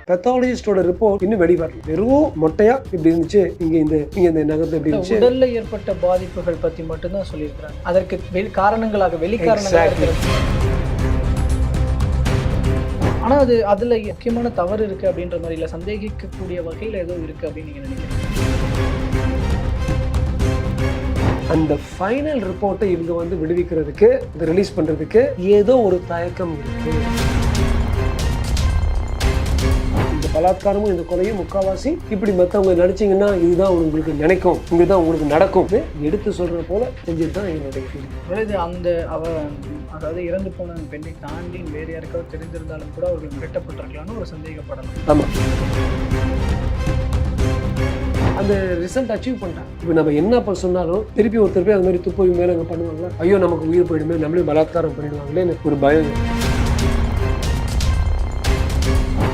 பெத்தாலஜிஸ்டோட report இன்னும் வெளிவரல. வெறும் மொட்டையா இப்படி இருந்துச்சு, இங்க இந்த நகரத்துல இப்படி இருந்துச்சு. உடல்ல ஏற்பட்ட பாதிப்புகள் பத்தி மட்டும்தான் சொல்லியிருக்கிறாங்க. அதற்கு காரணங்களாக வெளிக்காரணங்களாக ஆனா அதுல முக்கியமான தவறு இருக்கு அப்படின்ற மாதிரி இல்ல, சந்தேகிக்கக்கூடிய வகையில ஏதோ இருக்கு அப்படின்னு நீங்க நினைக்கிறீங்க? அந்த ஃபைனல் ரிப்போர்ட்டை இவங்க வந்து விடுவிக்கிறதுக்கு, இதை ரிலீஸ் பண்றதுக்கு ஏதோ ஒரு தயக்கம் இருக்கு. இந்த பலாத்காரமும் இந்த கொலையும் முக்காவாசி இப்படி மற்றவங்க நினைச்சீங்கன்னா இதுதான் உங்களுக்கு நினைக்கும், இங்கதான் உங்களுக்கு நடக்கும் எடுத்து சொல்ற போல செஞ்சுட்டு தான் என்னுடைய ஃபீலிங். அதாவது இறந்து போன பெண்ணை தாண்டி வேறு யாருக்காவது தெரிந்திருந்தாலும் கூட அவர்கள் மிரட்டப்பட்டிருக்கலாம்னு ஒரு சந்தேகப்படலாம். ஆமா, அந்த ரிசல்ட் அச்சீவ் பண்ணிட்டாங்க. இப்போ நம்ம என்ன சொன்னாலும் திருப்பி ஒருத்தர் போய் அது மாதிரி துப்பவி மேலே அங்கே பண்ணுவாங்களா, ஐயோ நமக்கு உயிர் போயிடுமே, நம்மளே பலாத்காரம் பண்ணிடுவாங்களே, எனக்கு ஒரு பயம்.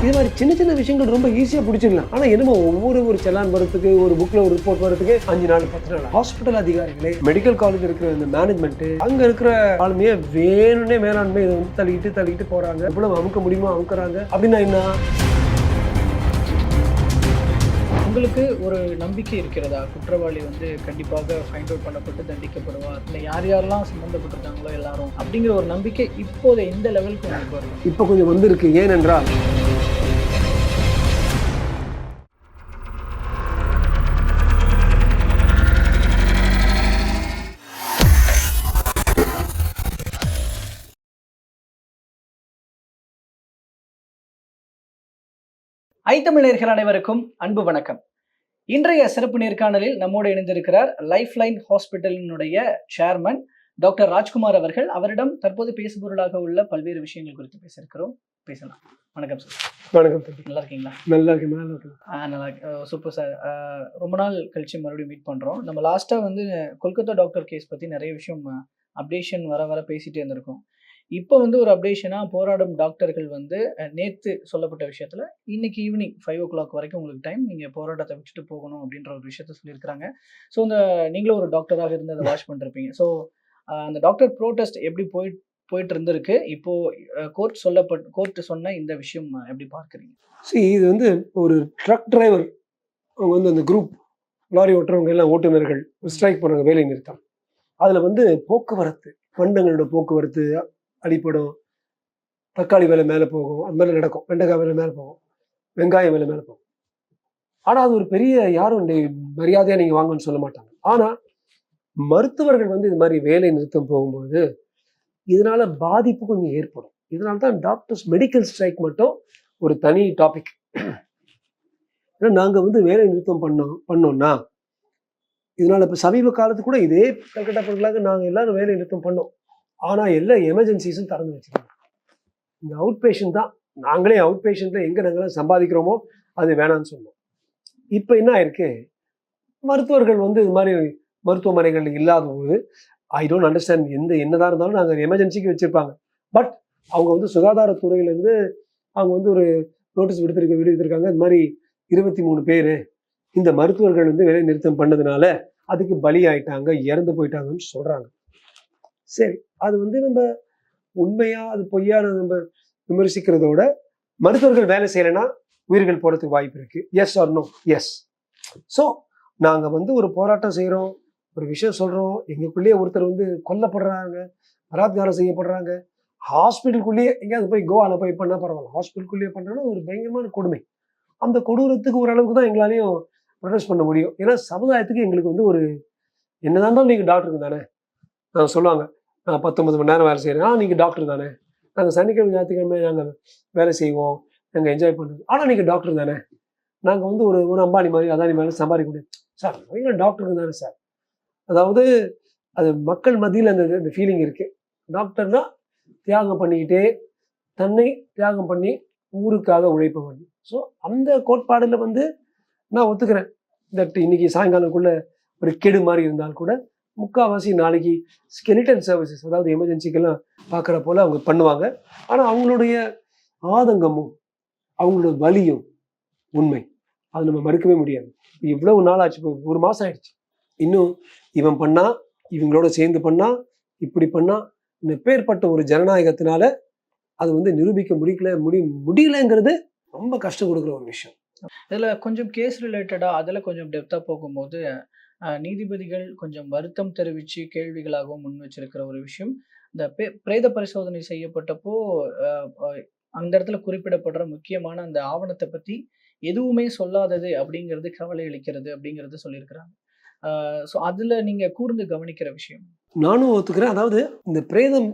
இது மாதிரி சின்ன சின்ன விஷயங்கள் ரொம்ப ஈஸியாக பிடிச்சிடலாம். ஆனால் என்னமோ ஒரு செலான் வரதுக்கு, ஒரு புக்கில் ஒரு ரிப்போர்ட் வரதுக்கு 5 நாள் 10 நாள். ஹாஸ்பிட்டல் அதிகாரிகளே, மெடிக்கல் காலேஜ் இருக்கிற இந்த மேனேஜ்மெண்ட், அங்கே இருக்கிற ஆளுமையே வேணும்னே மேலாண்மை இதை வந்து தள்ளிக்கிட்டு போகிறாங்க. எவ்வளவு அமுக்க முடியுமோ அமுக்குறாங்க. அப்படின்னா என்ன? உங்களுக்கு ஒரு நம்பிக்கை இருக்கிறதா, குற்றவாளி வந்து கண்டிப்பாக ஃபைண்ட் அவுட் பண்ணப்பட்டு தண்டிக்கப்படுவார், இல்லை யாரெல்லாம் சம்மந்தப்பட்டிருக்காங்களோ எல்லாரும் அப்படிங்கிற ஒரு நம்பிக்கை இப்போது எந்த லெவலுக்கு உங்களுக்கு வரும்? இப்போ கொஞ்சம் வந்திருக்கு. ஏனென்றால் ஐத்தமிழர்கள் அனைவருக்கும் அன்பு வணக்கம். இன்றைய சிறப்பு நேர்காணலில் நம்மோடு இணைந்திருக்கிறார் லைஃப் லைன் ஹாஸ்பிட்டலினுடைய சேர்மன் டாக்டர் ராஜ்குமார் அவர்கள். அவரிடம் தற்போது பேசுபொருளாக உள்ள பல்வேறு விஷயங்கள் குறித்து பேசியிருக்கிறோம். பேசலாம். வணக்கம் சார். வணக்கம். நல்லா இருக்கீங்களா? நல்லா இருக்கேன். நல்லா சூப்பர் சார். ரொம்ப நாள் கழிச்சு மறுபடியும் மீட் பண்றோம். நம்ம லாஸ்டா வந்து கொல்கத்தா டாக்டர் கேஸ் பத்தி நிறைய விஷயம் அப்டேஷன் வர பேசிட்டே இருந்திருக்கோம். இப்போ வந்து ஒரு அப்டேஷனா, போராடும் டாக்டர்கள் வந்து நேற்று சொல்லப்பட்ட விஷயத்துல இன்னைக்கு ஈவினிங் 5 o'clock வரைக்கும் உங்களுக்கு டைம், நீங்க போராட்டத்தை விட்டுட்டு போகணும் அப்படின்ற ஒரு விஷயத்த சொல்லியிருக்கிறாங்க. ஸோ நீங்களும் ஒரு டாக்டராக இருந்து அதை வாட்ச் பண்ணிருப்பீங்க. ஸோ அந்த டாக்டர் ப்ரோட்டஸ்ட் எப்படி போயிட்டு இருந்திருக்கு, இப்போ கோர்ட் சொன்ன இந்த விஷயம் எப்படி பார்க்குறீங்க? இது வந்து ஒரு ட்ரக் டிரைவர், அவங்க வந்து அந்த குரூப் லாரி ஓட்டுறவங்க எல்லாம் ஓட்டுநர்கள் ஸ்ட்ரைக் பண்ணுறாங்க, வேலை நிறுத்தம். அதில் வந்து போக்குவரத்து, பண்டங்களோட போக்குவரத்து அடிப்படும், தக்காளி விலை மேலே போகும், அது மாதிரி நடக்கும், வெண்டைக்காய் விலை மேலே போகும், வெங்காயம் விலை மேலே போகும். ஆனால் அது ஒரு பெரிய யாரும் மரியாதையாக நீங்கள் வாங்கன்னு சொல்ல மாட்டாங்க. ஆனால் மருத்துவர்கள் வந்து இது மாதிரி வேலை நிறுத்தம் போகும்போது இதனால பாதிப்பு கொஞ்சம் ஏற்படும். இதனால தான் டாக்டர்ஸ் மெடிக்கல் ஸ்ட்ரைக் மட்டும் ஒரு தனி டாபிக். ஏன்னா நாங்கள் வந்து வேலை நிறுத்தம் பண்ணோம்னா இதனால இப்போ சமீப காலத்து கூட இதே கல்கட்டா பல்கலைக்கழக நாங்கள் எல்லாரும் வேலை நிறுத்தம் பண்ணோம். ஆனால் எல்லா எமர்ஜென்சிஸும் திறந்து வச்சுருக்காங்க. இந்த அவுட் பேஷண்ட் தான், நாங்களே அவுட் பேஷண்ட்ல எங்கே நாங்களாம் சம்பாதிக்கிறோமோ அது வேணான்னு சொன்னோம். இப்போ என்ன ஆயிருக்கு, மருத்துவர்கள் வந்து இது மாதிரி மருத்துவமனைகள் இல்லாத போது ஐ டோன்ட் அண்டர்ஸ்டாண்ட், என்னதான் இருந்தாலும் நாங்கள் எமர்ஜென்சிக்கு வச்சுருப்பாங்க. பட் அவங்க வந்து சுகாதாரத்துறையிலேருந்து அவங்க வந்து ஒரு நோட்டீஸ் விடுத்திருக்காங்க, இது மாதிரி 23 பேர் இந்த மருத்துவர்கள் வந்து வேலை நிறுத்தம் பண்ணதுனால அதுக்கு பலி ஆயிட்டாங்க, இறந்து போயிட்டாங்கன்னு சொல்கிறாங்க. சரி, அது வந்து நம்ம உண்மையா அது பொய்யா நம்ம விமர்சிக்கிறதோட, மருத்துவர்கள் வேலை செய்யலைன்னா உயிர்கள் போறதுக்கு வாய்ப்பு இருக்கு. Yes or no? Yes. So நாங்கள் வந்து ஒரு போராட்டம் செய்கிறோம், ஒரு விஷயம் சொல்கிறோம், எங்களுக்குள்ளேயே ஒருத்தர் வந்து கொல்லப்படுறாங்க, பலாத்காரம் செய்யப்படுறாங்க, ஹாஸ்பிட்டலுக்குள்ளேயே எங்கேயாவது போய் கோவாவில் போய் பண்ணால் பரவாயில்ல, ஹாஸ்பிட்டலுக்குள்ளேயே பண்ணுறோன்னா ஒரு பயங்கரமான கொடுமை. அந்த கொடூரத்துக்கு ஓரளவுக்கு தான் எங்களாலையும் ப்ரொடெஸ்ட் பண்ண முடியும். ஏன்னா சமுதாயத்துக்கு எங்களுக்கு வந்து ஒரு என்னதான் இருந்தாலும் நீங்கள் டாக்டருக்கு தானே நாங்கள் சொல்லுவாங்க, நான் 19 மணி நேரம் வேலை செய்கிறேன், நீங்கள் டாக்டர் தானே, நாங்கள் சனிக்கிழமை ஞாயிற்றுக்கிழமை நாங்கள் வேலை செய்வோம், நாங்கள் என்ஜாய் பண்ணுறோம், ஆனால் நீங்கள் டாக்டர் தானே, நாங்கள் வந்து ஒரு அம்பானி மாதிரி அதானி மாதிரி சம்பாதிக்க முடியாது சார், நீங்கள் டாக்டருக்கு தானே சார். அதாவது அது மக்கள் மத்தியில் அந்த ஃபீலிங் இருக்குது. டாக்டர்னா தியாகம் பண்ணிக்கிட்டே, தன்னை தியாகம் பண்ணி ஊருக்காக உழைப்பவன். ஸோ அந்த கோட்பாடில் வந்து நான் ஒத்துக்கிறேன். தட் இன்னைக்கு சாயங்காலம்குள்ளே ஒரு கெடு மாதிரி இருந்தால் கூட முக்கால்வாசி நாளைக்கு ஸ்கெலிட்டன் சர்வீசஸ், அதாவது எமர்ஜென்சிக்கெல்லாம் பார்க்குற போல் அவங்க பண்ணுவாங்க. ஆனால் அவங்களுடைய ஆதங்கமும் அவங்களோட வலியும் உண்மை, அது நம்ம மறுக்கவே முடியாது. இவ்வளவு நாள் ஆச்சு, இப்போ 1 மாதம் ஆயிடுச்சு. இன்னும் இவன் பண்ணா, இவங்களோட சேர்ந்து பண்ணா, இப்படி பண்ணா, இந்த பேர்பட்ட ஒரு ஜனநாயகத்தினால அது வந்து நிரூபிக்க முடியலங்கிறது ரொம்ப கஷ்டம் கொடுக்குற ஒரு விஷயம். இதுல கொஞ்சம் கேஸ் ரிலேட்டடா அதுல கொஞ்சம் டெப்த்தா போகும்போது, நீதிபதிகள் கொஞ்சம் வருத்தம் தெரிவிச்சு கேள்விகளாகவும் முன் வச்சிருக்கிற ஒரு விஷயம். இந்த பிரேத பரிசோதனை செய்யப்பட்டப்போ, அ அ அந்த இடத்துல குறிப்பிடப்படுற முக்கியமான அந்த ஆவணத்த பத்தி எதுவுமே சொல்லாதது அப்படிங்கிறது கவலை அளிக்கிறது அப்படிங்கிறது சொல்லியிருக்கிறாங்க. ஸோ அதுல நீங்க கூர்ந்து கவனிக்கிற விஷயம். நானும் ஒத்துக்கிறேன். அதாவது இந்த பிரேதம்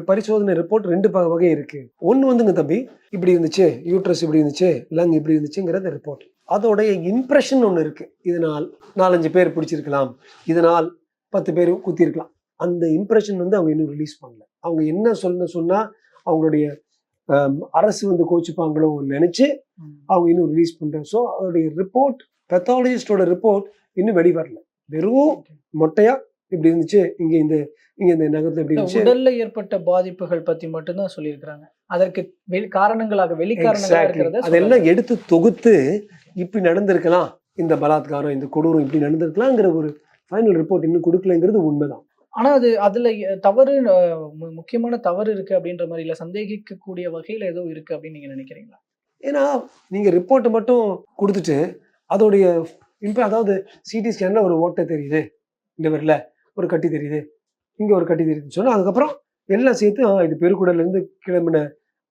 பரிசோதனை ரிப்போர்ட் 2 வகை இருக்கு. ஒண்ணு வந்துங்க தம்பி, இப்படி இருந்துச்சு, யூட்ரஸ் இப்படி இருந்துச்சு, லங் இப்படி இருந்துச்சுங்கிறது ரிப்போர்ட். அதோடைய இம்ப்ரஷன் ஒண்ணு இருக்கு. இதனால் 4, 5 பேர் பிடிச்சிருக்கலாம். இதனால் 10 பேர் குத்திருக்கலாம். அந்த இம்ப்ரஷன் வந்து அவங்க இன்னும் ரிலீஸ் பண்ணல. அவங்க என்ன சொன்னா அவங்களுடைய அரசு வந்து கோச்சுப்பாங்களோ நினைச்சு அவங்க இன்னும் ரிலீஸ் பண்றாங்க. ஸோ அதோடைய ரிப்போர்ட், பெத்தாலஜிஸ்டோட ரிப்போர்ட் இன்னும் வெளிவரல. வெறும் மொட்டையா இப்படி இருந்துச்சு, இங்க இந்த நகரத்துல இப்படி இருந்துச்சு. உடல்ல ஏற்பட்ட பாதிப்புகள் பத்தி மட்டும் தான் சொல்லியிருக்கிறாங்க. அதற்கு காரணங்களாக வெளிக்காரணங்களா இருக்கிறத அதெல்லாம் எடுத்து தொகுத்து இப்படி நடந்திருக்கலாம், இந்த பலாத்காரம், இந்த கொடூரம் இப்படி நடந்திருக்கலாங்கிற ஒரு ஃபைனல் ரிப்போர்ட் இன்னும் கொடுக்கலங்கிறது உண்மைதான். ஆனா அதுல தவறு முக்கியமான தவறு இருக்கு அப்படின்ற மாதிரி இல்ல சந்தேகிக்கக்கூடிய வகையில ஏதோ இருக்கு அப்படின்னு நீங்க நினைக்கிறீங்களா? ஏன்னா நீங்க ரிப்போர்ட்டை மட்டும் கொடுத்துட்டு அதோடைய அதாவது சிடி ஸ்கேன்ல ஒரு ஓட்டை தெரியுது, லிவர்ல ஒரு கட்டி தெரியுது, இங்க ஒரு கட்டி தெரியுதுன்னு சொன்னா அதுக்கப்புறம் எல்லாம் சேர்த்து இது பெருக்குடல்ல இருந்து கிளம்பின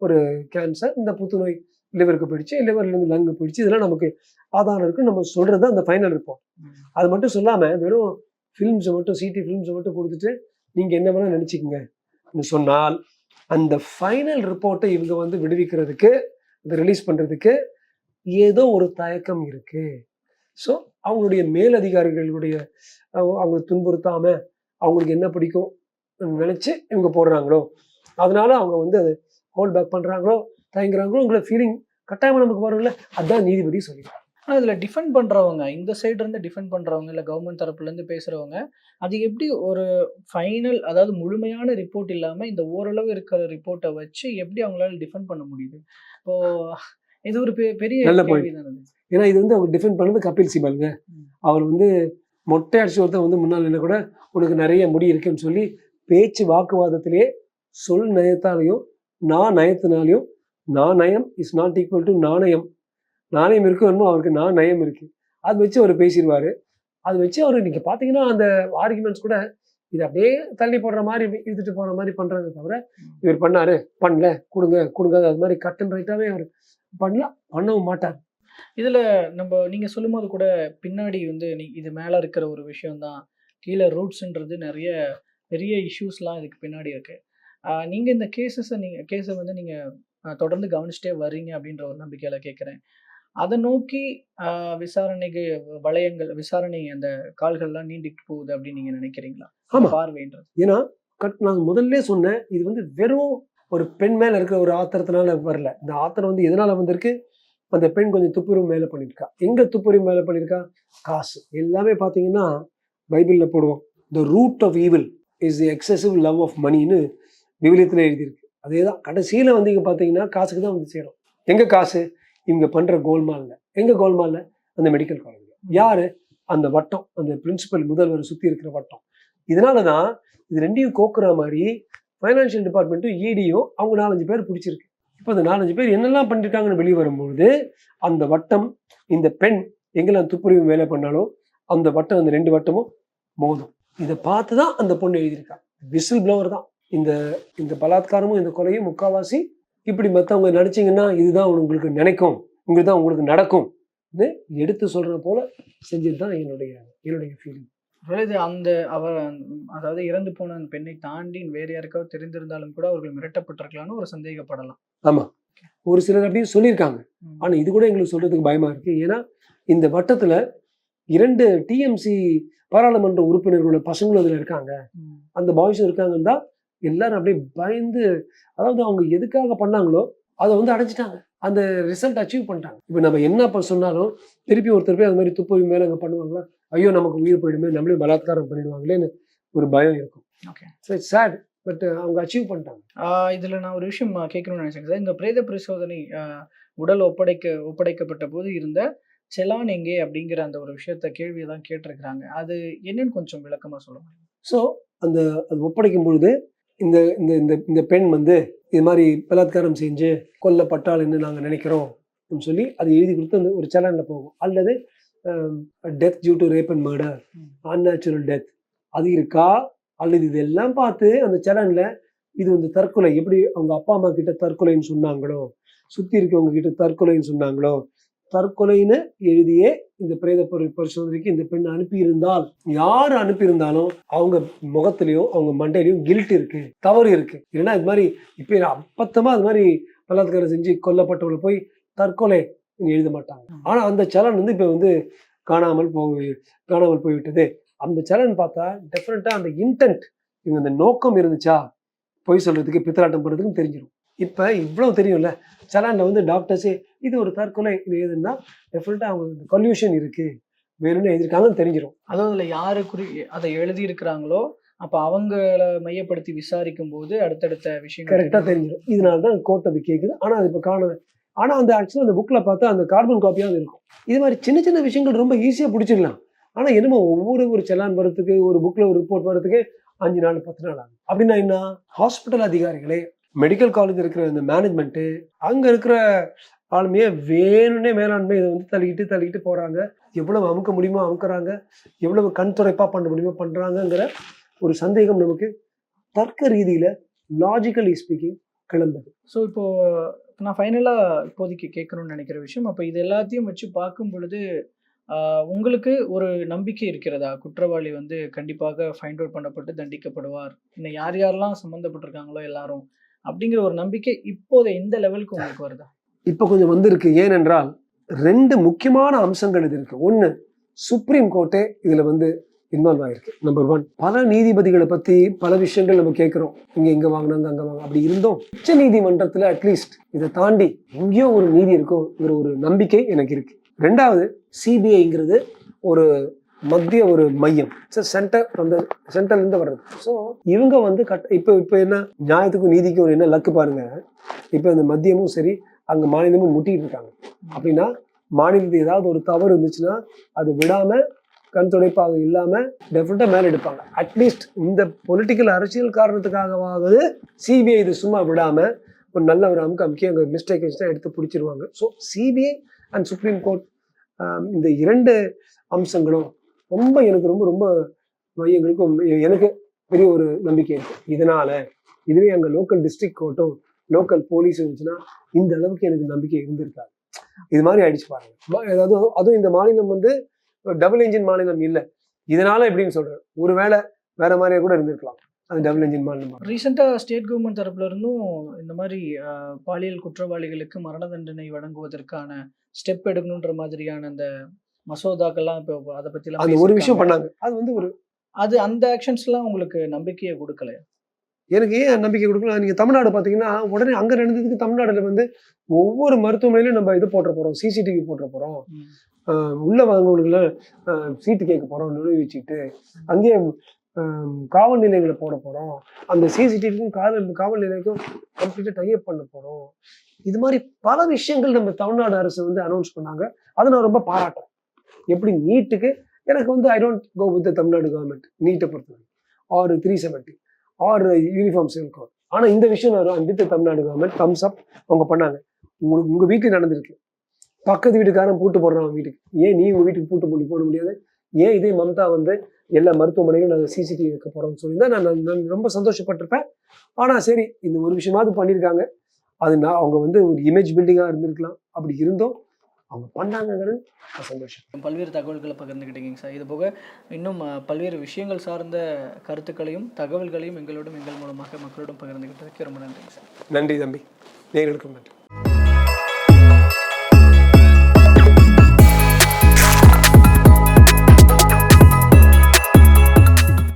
ஒரு கேன்சர், இந்த புத்துநோய் லிவருக்கு போயிடுச்சு, லிவர்ல இருந்து லங்கு போயிடுச்சு, இதெல்லாம் நமக்கு ஆதாரம் இருக்கு நம்ம சொல்றது அந்த ஃபைனல் ரிப்போர்ட். அது மட்டும் சொல்லாம வெறும் ஃபிலிம்ஸை மட்டும் சிடி ஃபிலிம்ஸை மட்டும் கொடுத்துட்டு நீங்க என்ன வேணா நினைச்சுக்கோங்க சொன்னால் அந்த ஃபைனல் ரிப்போர்ட்டை இவங்க வந்து விடுவிக்கிறதுக்கு, இதை ரிலீஸ் பண்றதுக்கு ஏதோ ஒரு தயக்கம் இருக்கு. ஸோ அவங்களுடைய மேலதிகாரிகளுடைய அவங்களை துன்புறுத்தாம அவங்களுக்கு என்ன பிடிக்கும் நினைச்சு இவங்க போடுறாங்களோ, அதனால அவங்க வந்து அதை ஹோல்ட் பேக் பண்றாங்களோ தயங்குறாங்களோ ஃபீலிங் கட்டாயமா நமக்கு வரும்ல. அதுதான் நீதிபதி சொல்லிடுறாங்க. ஆனா இதுல டிஃபெண்ட் பண்றவங்க, இந்த சைடு இருந்து டிஃபெண்ட் பண்றவங்க இல்ல கவர்மெண்ட் தரப்புல இருந்து பேசுறவங்க, அது எப்படி ஒரு ஃபைனல் அதாவது முழுமையான ரிப்போர்ட் இல்லாம இந்த ஓரளவு இருக்கிற ரிப்போர்ட்டை வச்சு எப்படி அவங்களால டிஃபெண்ட் பண்ண முடியுது? இப்போ இது ஒரு பெரிய கேள்வி தானே. ஏன்னா இது வந்து அவங்க டிஃபெண்ட் பண்ணது கபில் சிபல்ங்க. அவர் வந்து மொட்டை அடிச்சு ஒருத்தன் வந்து முன்னால் என்ன கூட உனக்கு நிறைய முடி இருக்குன்னு சொல்லி பேச்சு வாக்குவாதத்திலேயே சொல் நயத்தாலையும் நான் நயத்தினாலையும், நான் நயம் இஸ் நாட் ஈக்குவல் டு நாணயம், நாணயம் இருக்கும் அவருக்கு நான் நயம் இருக்கு, அது வச்சு அவர் பேசிடுவாரு. அது வச்சு அவர் நீங்க பாத்தீங்கன்னா அந்த ஆர்குமெண்ட்ஸ் கூட இது அப்படியே தள்ளி போடுற மாதிரி இழுத்துட்டு போற மாதிரி பண்றாங்க தவிர இவர் பண்ணாரு பண்ணல கொடுங்க அது மாதிரி கட் அண்ட் ரைட்டாவே அவர் பண்ணவும் மாட்டார். இதுல நீங்க சொல்லும்போது கூட பின்னாடி வந்து இது மேல இருக்கிற ஒரு விஷயம் தான், கீழே ரூட்ஸ்ன்றது நிறைய பெரிய இஷ்யூஸ்லாம் இதுக்கு பின்னாடி இருக்கு. நீங்க இந்த கேஸை வந்து நீங்க தொடர்ந்து கவனிச்சுட்டே வர்றீங்க அப்படின்ற ஒரு நம்பிக்கையில கேட்குறேன். அதை நோக்கி விசாரணைக்கு விசாரணை அந்த கால்கள்லாம் நீண்டிட்டு போகுது அப்படின்னு நீங்க நினைக்கிறீங்களா? பார்வைன்றது ஏன்னா நான் முதல்ல சொன்னேன், இது வந்து வெறும் ஒரு பெண் மேல இருக்கிற ஒரு ஆத்திரத்தினால வரல. இந்த ஆத்திரம் வந்து எதனால வந்திருக்கு? அந்த பெண் கொஞ்சம் துப்புரவு மேல பண்ணியிருக்கா. எங்க துப்புரவு மேல பண்ணியிருக்கா? காசு. எல்லாமே பாத்தீங்கன்னா பைபிள்ல போடுவோம், the root of evil is the excessive love of மணின்னு விவிலியத்துல எழுதியிருக்கு. அதேதான் கடைசியில வந்து இங்க பாத்தீங்கன்னா காசுக்கு தான் வந்து சேரும். எங்க காசு? இவங்க பண்ற கோல்மால்ல. எங்க கோல்மால்ல? அந்த மெடிக்கல் காலேஜ். யாரு? அந்த வட்டம், அந்த பிரின்சிபல் முதல்வர் சுத்தி இருக்கிற வட்டம். இதனாலதான் இது ரெண்டையும் கோக்குற மாதிரி ஃபைனான்சியல் டிபார்ட்மெண்ட்டும் இடியும் அவங்க 4-5 பேர் பிடிச்சிருக்கு. இப்போ அந்த 4-5 பேர் என்னெல்லாம் பண்ணிருக்காங்கன்னு வெளியே வரும்பொழுது அந்த வட்டம், இந்த பெண் எங்கெல்லாம் துப்புரவு வேலை பண்ணாலும் அந்த வட்டம், அந்த 2 வட்டமும் மோதும். இதை பார்த்துதான் அந்த பொண்ணு எழுதியிருக்கா. விசில் ப்ளோவர் தான். இந்த பலாத்காரமும் இந்த கொலையும் முக்காவாசி இப்படி மற்றவங்க நினைச்சிங்கன்னா இதுதான் உங்களுக்கு நினைக்கும், இதுதான் உங்களுக்கு நடக்கும் எடுத்து சொல்ற போல செஞ்சது தான் என்னுடைய ஃபீலிங். அதாவது இறந்து போன அந்த பெண்ணை தாண்டி வேற யாருக்காவது தெரிந்திருந்தாலும் கூட அவர்கள் மிரட்டப்பட்டிருக்கலாம்னு ஒரு சந்தேகப்படலாம். ஆமா, ஒரு சிலர் அப்படின்னு சொல்லியிருக்காங்க. ஆனா இது கூட எங்களுக்கு சொல்றதுக்கு பயமா இருக்கு. ஏன்னா இந்த வட்டத்துல 2 டிஎம்சி பாராளுமன்ற உறுப்பினர்களோட பசங்களும் அதுல இருக்காங்க, அந்த பாய்ஸும் இருக்காங்கன்னு தான் எல்லாரும் அப்படியே பயந்து, அதாவது அவங்க எதுக்காக பண்ணாங்களோ அதை வந்து அடைஞ்சிட்டாங்க, அந்த ரிசல்ட் அச்சீவ் பண்ணிட்டாங்க. இப்போ நம்ம என்ன சொன்னாலும் திருப்பி ஒருத்தர் போய் அது மாதிரி துப்புரவு மேல அங்கே பண்ணுவாங்களா, ஐயோ நமக்கு உயிர் போயிடுமே, நம்மளையும் பலாத்காரம் பண்ணிடுவாங்களேன்னு ஒரு பயம் இருக்கும். ஸோ இட்ஸ் சேட், பட் அவங்க அச்சீவ் பண்ணிட்டாங்க. இதுல நான் ஒரு விஷயம் கேட்கணும்னு நினைச்சேன் சார். இந்த பிரேத பரிசோதனை உடல் ஒப்படைக்கப்பட்ட போது இருந்த செலான் எங்கே அப்படிங்கிற அந்த ஒரு விஷயத்த கேள்வியெல்லாம் கேட்டிருக்கிறாங்க. அது என்னன்னு கொஞ்சம் விளக்கமா சொல்ல முடியும்? ஸோ அது ஒப்படைக்கும் பொழுது இந்த இந்த இந்த பெண் வந்து இது மாதிரி பலாத்காரம் செஞ்சு கொல்லப்பட்டால் என்று நாங்கள் நினைக்கிறோம், சொல்லி அது எழுதி கொடுத்து அந்த ஒரு சலானில் போகும். அல்லது death due to rape and murder, unnatural death அது இருக்கா, அல்லது இதெல்லாம் பார்த்து அந்த சலானில் இது வந்து தற்கொலை, எப்படி அவங்க அப்பா அம்மா கிட்ட தற்கொலைன்னு சொன்னாங்களோ, சுற்றி இருக்கவங்க கிட்ட தற்கொலைன்னு சொன்னாங்களோ, தற்கொலைன்னு எழுதியே இந்த பிரேத பரிசோதனைக்கு இந்த பெண் அனுப்பியிருந்தால், யார் அனுப்பியிருந்தாலும் அவங்க முகத்திலையும் அவங்க மண்டையிலையும் கில்ட் இருக்கு, தவறு இருக்கு. இல்லைன்னா இது மாதிரி இப்போ அப்பத்தமா அது மாதிரி பலாத்காரம் செஞ்சு கொல்லப்பட்டவங்களை போய் தற்கொலை எழுத மாட்டாங்க. ஆனா அந்த சலன் வந்து இப்ப வந்து காணாமல் போய்விட்டது. அந்த சலன் பார்த்தா டெஃபினட்டா அந்த இன்டென்ட், இவங்க அந்த நோக்கம் இருந்துச்சா பொய் சொல்றதுக்கு பித்தலாட்டம் பண்றதுக்கும் தெரிஞ்சிடும். இப்ப இவ்வளவு தெரியும்ல, சலான்ல வந்து டாக்டர்ஸே இது ஒரு தற்கொலை எழுதுன்னா டெஃபினட்டா அவங்க கல்யூஷன் இருக்கு, வேணும்னு எழுதிருக்காங்கன்னு தெரிஞ்சிடும். அதாவது அதில் யாரு அதை எழுதியிருக்கிறாங்களோ அப்போ அவங்கள மையப்படுத்தி விசாரிக்கும் போது அடுத்தடுத்த விஷயம் கரெக்டாக தெரிஞ்சிடும். இதனால தான் கோர்ட் அது கேட்குது. ஆனால் அது இப்போ காணல. ஆனால் அந்த ஆக்சுவலாக அந்த புக்கில் பார்த்தா அந்த கார்பன் காப்பியாக இருக்கும். இது மாதிரி சின்ன சின்ன விஷயங்கள் ரொம்ப ஈஸியாக பிடிச்சிடலாம். ஆனால் என்னமோ ஒரு செலான் வரத்துக்கு, ஒரு புக்கில் ஒரு ரிப்போர்ட் வரதுக்கு 5 நாள் 10 நாள் ஆகும். அப்படின்னா என்ன, ஹாஸ்பிட்டல் அதிகாரிகளே, மெடிக்கல் காலேஜ் இருக்கிற இந்த மேனேஜ்மெண்ட்டு, அங்கே இருக்கிற ஆளுமையே வேணும்னே மேலாண்மை இதை வந்து தள்ளிக்கிட்டு போகிறாங்க. எவ்வளவு அமுக்க முடியுமோ அமுக்குறாங்க, எவ்வளவு கண் துடைப்பாக பண்ண முடியுமோ பண்ணுறாங்கங்கிற ஒரு சந்தேகம் நமக்கு தர்க்க ரீதியில் லாஜிக்கலி ஸ்பீக்கிங் கிளம்புது. ஸோ இப்போ நான் ஃபைனலாக இப்போதைக்கு கேட்கணும்னு நினைக்கிற விஷயம், அப்போ இது எல்லாத்தையும் வச்சு பார்க்கும் பொழுது உங்களுக்கு ஒரு நம்பிக்கை இருக்கிறதா? குற்றவாளி வந்து கண்டிப்பாக ஃபைண்ட் அவுட் பண்ணப்பட்டு தண்டிக்கப்படுவார், இன்னும் யார் யாரெல்லாம் சம்மந்தப்பட்டிருக்காங்களோ எல்லாரும், அப்படிங்கிற ஒரு நம்பிக்கை இப்போதை இந்த லெவலுக்கு உங்களுக்கு வருதா? இப்போ கொஞ்சம் வந்திருக்கு. ஏனென்றால் 2 முக்கியமான அம்சங்கள் இது இருக்கு. ஒன்று, சுப்ரீம் கோர்ட்டே இதில் வந்து இன்வால்வ் ஆயிருக்கு. நம்பர் 1, பல நீதிபதிகளை பற்றி பல விஷயங்கள் நம்ம கேட்குறோம், இங்கே வாங்கினாங்க அங்கே வாங்க. அப்படி இருந்தோம் உச்ச நீதிமன்றத்தில் அட்லீஸ்ட் இதை தாண்டி எங்கேயோ ஒரு நீதி இருக்கும்ங்கிற ஒரு நம்பிக்கை எனக்கு இருக்கு. 2வது, சிபிஐங்கிறது ஒரு மத்திய ஒரு மையம், சென்டர், அந்த சென்டர்லேருந்து வர்றது. ஸோ இவங்க வந்து இப்போ என்ன நியாயத்துக்கும் நீதிக்கும் என்ன லக்கு பாருங்க. இப்போ இந்த மத்தியமும் சரி அங்கே மாநிலமும் முட்டிட்டு இருக்காங்க. அப்படின்னா மாநிலத்தில் ஏதாவது ஒரு தவறு இருந்துச்சுன்னா அது விடாமல், கண் துடைப்பாக இல்லாமல் டெஃபினட்டாக மேலே எடுப்பாங்க. அட்லீஸ்ட் இந்த பொலிட்டிக்கல் அரசியல் காரணத்துக்காகவாவது சிபிஐ இது சும்மா விடாமல் ஒரு நல்ல ஒரு அமுக்கி அங்கே மிஸ்டேக் தான் எடுத்து பிடிச்சிருவாங்க. So CBI and Supreme Court, இந்த 2 அம்சங்களும் எனக்கு ரொம்ப மையங்களுக்கும் எனக்கு பெரிய ஒரு நம்பிக்கை இருக்கு. இதனால இதுவே அங்கே லோக்கல் டிஸ்ட்ரிக்ட் கோர்ட்டும் லோக்கல் போலீஸ் இருந்துச்சுன்னா இந்த அளவுக்கு எனக்கு நம்பிக்கை இருந்திருக்காது. இது மாதிரி ஆயிடுச்சு பாருங்க. அதாவது அதுவும் இந்த மாநிலம் வந்து டபுள் என்ஜின் மாநிலம் இல்லை. இதனால எப்படின்னு சொல்றேன், ஒருவேளை வேற மாதிரியே கூட இருந்திருக்கலாம். அது டபுள் என்ஜின் மாநிலம். ரீசெண்டாக ஸ்டேட் கவர்மெண்ட் தரப்புல இருந்தும் இந்த மாதிரி பாலியல் குற்றவாளிகளுக்கு மரண தண்டனை வழங்குவதற்கான ஸ்டெப் எடுக்கணுன்ற மாதிரியான அந்த மசோதாக்கள்லாம் இப்போ அதை பற்றிலாம் அந்த ஒரு விஷயம் பண்ணாங்க. அது வந்து அந்த ஆக்ஷன்ஸ்லாம் உங்களுக்கு நம்பிக்கையை கொடுக்கலையா? எனக்கு ஏன் நம்பிக்கை கொடுக்கலாம், நீங்கள் தமிழ்நாடு பார்த்தீங்கன்னா உடனே அங்கே நடந்ததுக்கு தமிழ்நாடுல வந்து ஒவ்வொரு மருத்துவமனையிலும் நம்ம இது போட்டுற போகிறோம், சிசிடிவி போட்டுற போகிறோம், உள்ள வாங்கவங்களுக்குள்ள சீட்டு கேட்க போகிறோம், நுழைவிச்சுட்டு அங்கேயே காவல் நிலையங்களை போட போகிறோம், அந்த சிசிடிவிக்கும் காவல் நிலையக்கும் கம்ப்ளீட்டாக டைப் பண்ண போகிறோம். இது மாதிரி பல விஷயங்கள் நம்ம தமிழ்நாடு அரசு வந்து அனௌன்ஸ் பண்ணாங்க. அதை நான் ரொம்ப பாராட்டுறேன். எப்படி நீட்டுக்கு எனக்கு வந்து I don't go with the Tamil Nadu government, நீட்டை பொறுத்தவரை or 370 or uniform civil code. ஆனால் இந்த விஷயம் நான் with Tamil Nadu government thumbs up அவங்க பண்ணாங்க. உங்கள் வீட்டில் நடந்திருக்கு, பக்கத்து வீட்டுக்காரன் பூட்டு போடுறான் வீட்டுக்கு, ஏன் நீ உங்கள் வீட்டுக்கு பூட்டு போட முடியாது? ஏன் இதே மம்தா வந்து எல்லா மருத்துவமனைகளும் நாங்கள் சிசிடிவி வைக்க போகிறோம்னு சொல்லி தான் நான் ரொம்ப சந்தோஷப்பட்டிருப்பேன். ஆனால் சரி, இந்த ஒரு விஷயமாவது பண்ணியிருக்காங்க. அது அவங்க வந்து ஒரு இமேஜ் பில்டிங்காக இருந்திருக்கலாம். அப்படி இருந்தோம் அவங்க பண்ணாங்கிறது சந்தோஷம். பல்வேறு தகவல்களை பகிர்ந்துக்கிட்டீங்க சார். இது போக இன்னும் பல்வேறு விஷயங்கள் சார்ந்த கருத்துக்களையும் தகவல்களையும் எங்கள் மூலமாக மக்களோடும் பகிர்ந்துக்கிட்டதுக்கு ரொம்ப நன்றிங்க சார். நன்றி தம்பி, நேர்களுக்கும் நன்றி.